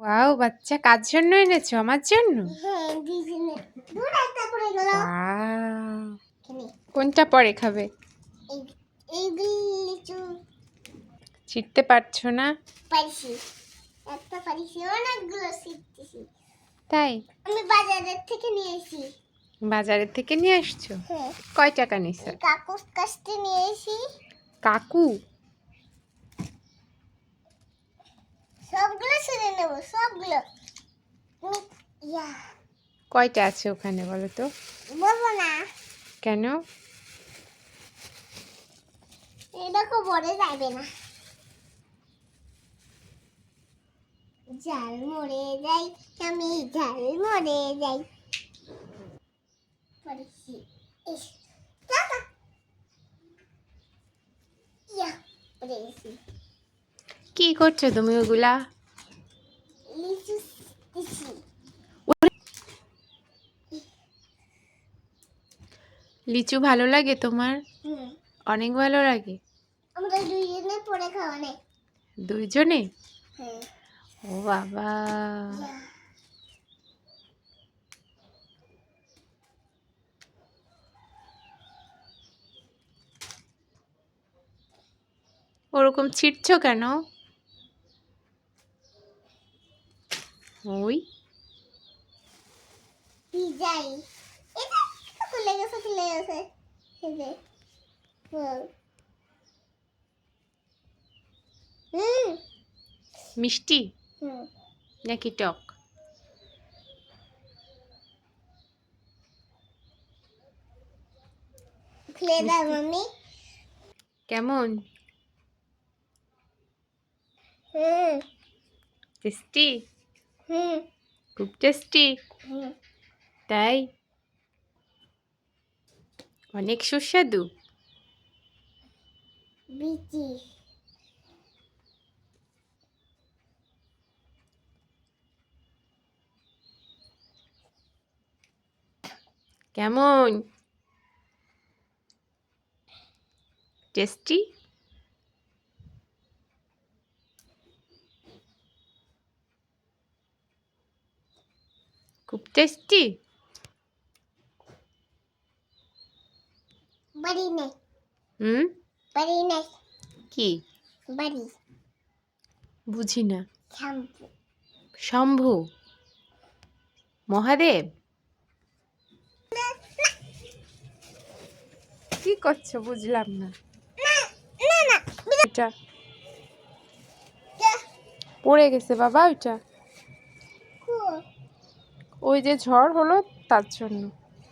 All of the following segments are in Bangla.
ওয়াও, বাচ্চা কার জন্য এনেছো? আমার জন্য? হ্যাঁ, দিদিনে দূর একটা পড়ে গেল। ওয়াও, কোনটা পরে খাবে? এই এই লিচু ছিঁড়তে পারছো না? পাইছি, একটা পাইছি, অনেকগুলো শিখতেছি। তাই? আমি বাজারের থেকে নিয়ে এসেছি। বাজারের থেকে নিয়ে আসছো? হ্যাঁ। কয় টাকা নিছে? কাকুর কাছ থেকে নিয়ে এসেছি। কাকু? সবগুলো ছিঁড়ে নেব, সবগুলো। ইয়া কয়টা আছে ওখানে বলো তো? বলবো না। কেন? এরকম বলে যাবে না। জাল মরে যাই, আমি জাল মরে যাই। পড়েছি। ইস, টাটা। ইয়া, পড়েছি। কি করছো তুমি ওগুলা? লিচু দিছি। লিচু ভালো লাগে তোমার? হুম, অনেক ভালো লাগে। আমরা দুইজনে পড়ে খাওয়া নেই। দুইজনে? হ্যাঁ। ও বাবা, ইয়া, ওরকম ছিঁড়ছো কেন? ওই পিজাই। এটা খুলে গেছে, খুলে গেছে। এই যে, হুম। হুম, মিষ্টি হুম। নাকি টক? খুলে দাও মিষ্টি। মাম্মি। কেমন? হুম, টেস্টি? হুম, খুব টেস্টি? হুম। তাই? অনেক সুস্বাদু? বিচি। কেমন? টেস্টি? খুব টেস্টি? বাড়ি নেই, হুম? বাড়ি নেই, কি? বাড়ি। বুঝি না। শ্যাম্পু। শম্ভু? মহাদেব? কি করছো বুঝলাম না। না না, এটা পড়ে গেছে বাবা, ওইটা ওই যে ঝড় হলো তার জন্য।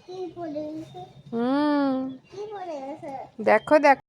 কি পড়ে গেছে? হুম, কি পড়ে গেছে? দেখো দেখো।